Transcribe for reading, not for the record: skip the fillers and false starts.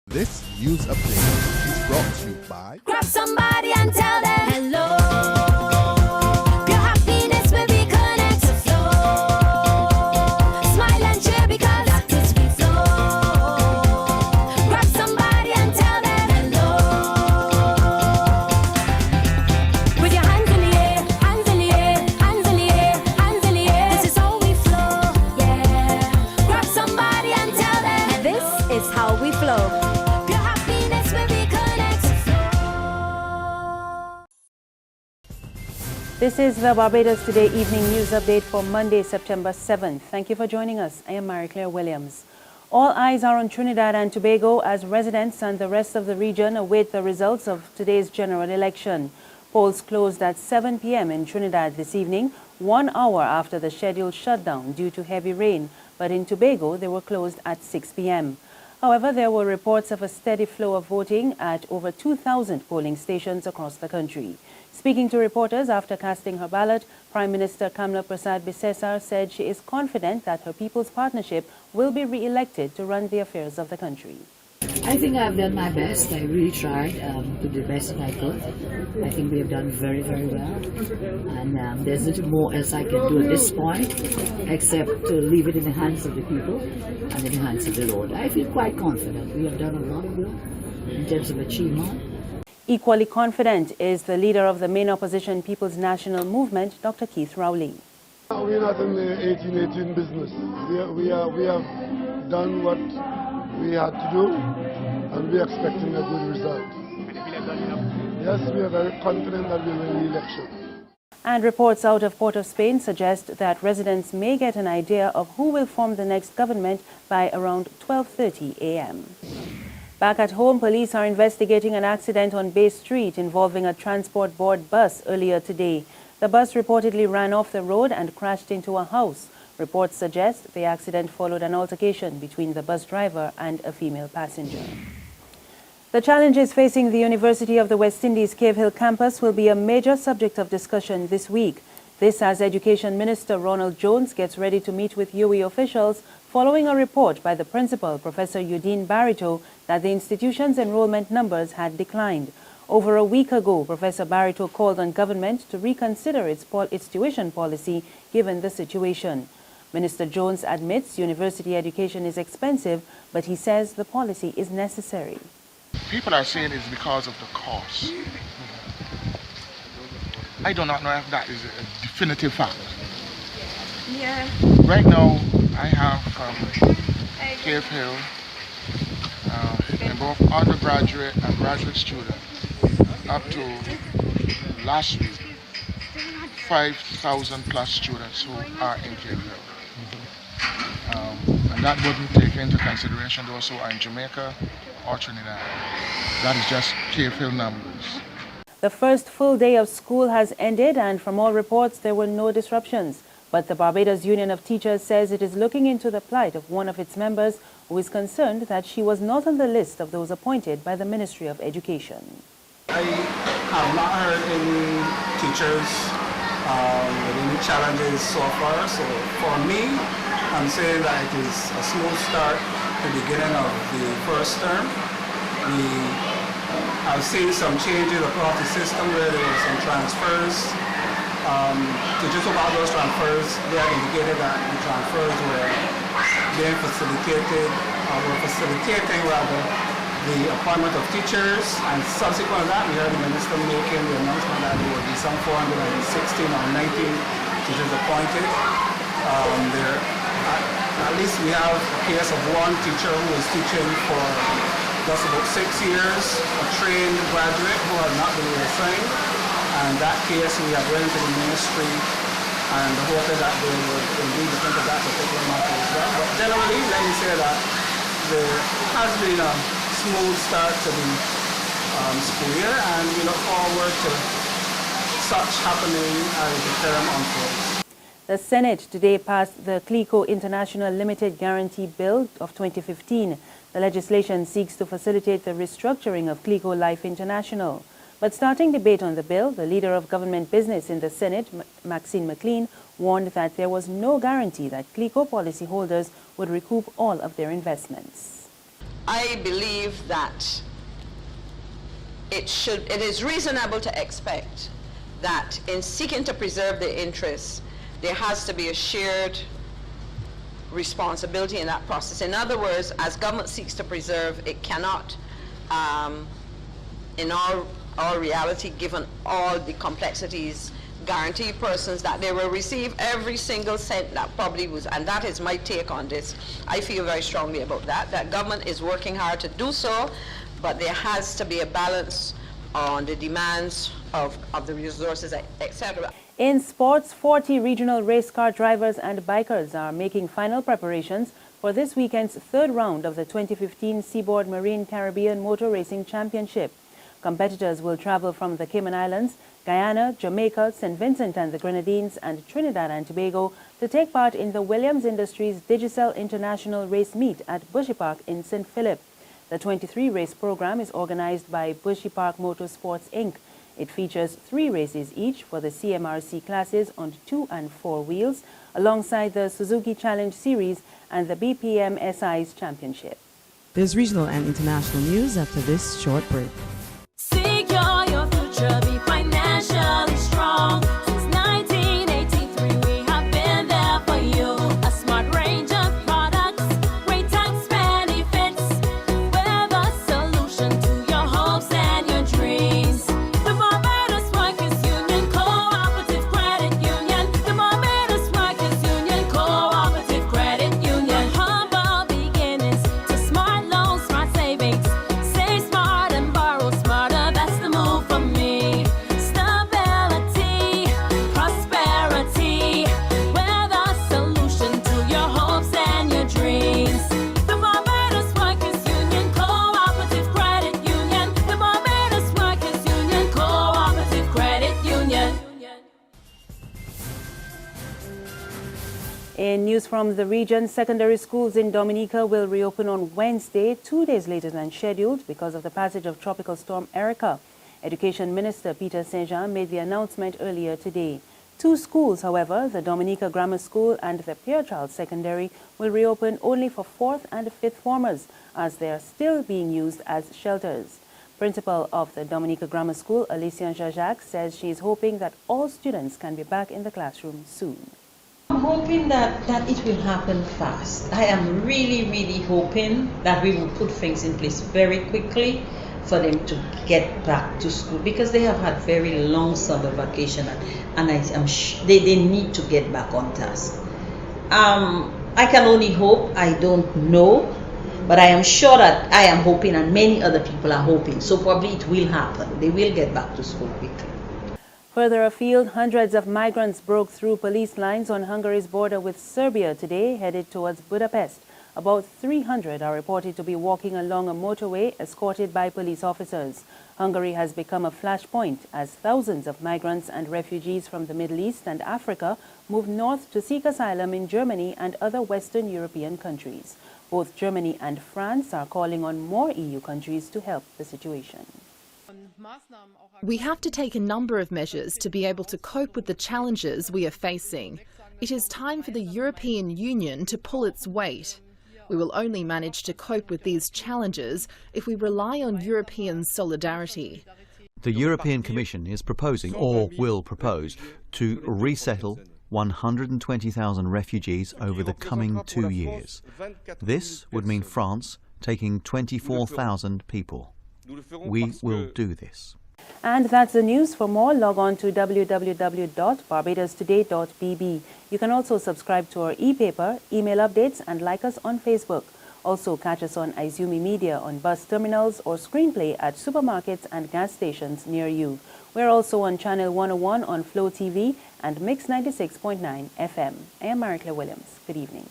This news update is brought to you by Grab somebody and tell them hello. Your happiness will be connect to flow. Smile and cheer because that is we flow. Grab somebody and tell them hello. With your hands in the air, hands in the air, hands in the air, hands in the air. This is how we flow, yeah. Grab somebody and tell them this is how we flow. This is the Barbados Today evening news update for Monday, September 7th. Thank you for joining us. I am Mary Claire Williams. All eyes are on Trinidad and Tobago as residents and the rest of the region await the results of today's general election. Polls closed at 7 p.m. in Trinidad this evening, 1 hour after the scheduled shutdown due to heavy rain, but in Tobago they were closed at 6 p.m. However, there were reports of a steady flow of voting at over 2,000 polling stations across the country. Speaking to reporters after casting her ballot, Prime Minister Kamla Prasad-Bisesar said she is confident that her People's Partnership will be re-elected to run the affairs of the country. I think I've done my best. I really tried to do the best that I could. I think we have done very, very well. And there's little more else I can do at this point, except to leave it in the hands of the people and in the hands of the Lord. I feel quite confident. We have done a lot of work in terms of achievement. Equally confident is the leader of the main opposition People's National Movement, Dr. Keith Rowley. We're not in the 1818 business. We have done what we had to do, and we're expecting a good result. Yes, we are very confident that we will win the election. And reports out of Port of Spain suggest that residents may get an idea of who will form the next government by around 12:30 a.m. Back at home, police are investigating an accident on Bay Street involving a transport board bus earlier today. The bus reportedly ran off the road and crashed into a house. Reports suggest the accident followed an altercation between the bus driver and a female passenger. The challenges facing the University of the West Indies Cave Hill campus will be a major subject of discussion this week. This as Education Minister Ronald Jones gets ready to meet with UWI officials following a report by the principal, Professor Eugene Barito, that the institution's enrollment numbers had declined. Over a week ago, Professor Barito called on government to reconsider its tuition policy given the situation. Minister Jones admits university education is expensive, but he says the policy is necessary. People are saying it's because of the cost. I do not know if that is a definitive fact. Yeah. Right now, I have Cave Hill, both undergraduate and graduate students, up to last week, 5,000 plus students who are in Cave Hill. And that wouldn't take into consideration those who are in Jamaica or Trinidad. That is just Cave Hill numbers. The first full day of school has ended, and from all reports, there were no disruptions. But the Barbados Union of Teachers says it is looking into the plight of one of its members who is concerned that she was not on the list of those appointed by the Ministry of Education. I have not heard any teachers with any challenges so far. So for me, I'm saying that it is a smooth start to the beginning of the first term. We have seen some changes across the system where there were some transfers. To just about those transfers, they have indicated that the transfers were being facilitated, were facilitating rather the appointment of teachers, and subsequent to that, we heard the minister making the announcement that there would be some 416 or 19 teachers appointed. At least we have a case of one teacher who was teaching for just about 6 years, a trained graduate who had not been reassigned. And that case we have went to the ministry and hoping that they would indeed look into that particular matter as well. But generally, let me say that there has been a smooth start to the school year, and we look forward to such happening as the term unfolds. The Senate today passed the CLICO International Limited Guarantee Bill of 2015. The legislation seeks to facilitate the restructuring of CLICO Life International. But starting debate on the bill, the leader of government business in the Senate, Maxine McLean, warned that there was no guarantee that CLICO policyholders would recoup all of their investments. I believe that it is reasonable to expect that in seeking to preserve the interests, there has to be a shared responsibility in that process. In other words, as government seeks to preserve, it cannot, in all reality, given all the complexities, guarantee persons that they will receive every single cent that probably was, and that is my take on this. I feel very strongly about that government is working hard to do so, but there has to be a balance on the demands of the resources, etc. In sports, 40 regional race car drivers and bikers are making final preparations for this weekend's third round of the 2015 Seaboard Marine Caribbean Motor Racing Championship. Competitors will travel from the Cayman Islands, Guyana, Jamaica, St. Vincent and the Grenadines, and Trinidad and Tobago to take part in the Williams Industries Digicel International Race Meet at Bushy Park in St. Philip. The 23-race program is organized by Bushy Park Motorsports, Inc. It features 3 races each for the CMRC classes on 2 and 4 wheels, alongside the Suzuki Challenge Series and the BPM SI's Championship. There's regional and international news after this short break. Secure your future, be financially strong. Since 1983, we have been there for you. A smart range of products, great tax benefits. We're the solution to your hopes and your dreams. The Barbados Workers Union Cooperative Credit Union. The Barbados Workers Union Cooperative Credit Union. Humble beginnings to smart loans, smart savings. Save smart and borrow smarter. That's the move for me. Stability, prosperity. We're the solution to your hopes and your dreams. The Barbados Workers Union Cooperative Credit Union. The Barbados Workers Union Cooperative Credit Union. In news from the region, secondary schools in Dominica will reopen on Wednesday, 2 days later than scheduled because of the passage of Tropical Storm Erica. Education Minister Peter St. Jean made the announcement earlier today. 2 schools, however, the Dominica Grammar School and the Pierchild Secondary, will reopen only for 4th and 5th formers, as they are still being used as shelters. Principal of the Dominica Grammar School, Alicia Jajac, says she is hoping that all students can be back in the classroom soon. I'm hoping that it will happen fast. I am really hoping that we will put things in place very quickly for them to get back to school, because they have had very long summer vacation and they need to get back on task. I can only hope. I don't know, but I am sure that I am hoping and many other people are hoping. So probably it will happen. They will get back to school quickly. Further afield, hundreds of migrants broke through police lines on Hungary's border with Serbia today, headed towards Budapest. About 300 are reported to be walking along a motorway escorted by police officers. Hungary has become a flashpoint as thousands of migrants and refugees from the Middle East and Africa move north to seek asylum in Germany and other Western European countries. Both Germany and France are calling on more EU countries to help the situation. We have to take a number of measures to be able to cope with the challenges we are facing. It is time for the European Union to pull its weight. We will only manage to cope with these challenges if we rely on European solidarity. The European Commission is proposing, or will propose, to resettle 120,000 refugees over the coming 2 years. This would mean France taking 24,000 people. We will do this. And that's the news. For more, log on to www.barbadostoday.bb. You can also subscribe to our e-paper, email updates, and like us on Facebook. Also catch us on Izumi Media on bus terminals or screenplay at supermarkets and gas stations near you. We're also on Channel 101 on Flow TV and Mix 96.9 FM. I am Maricla Williams. Good evening.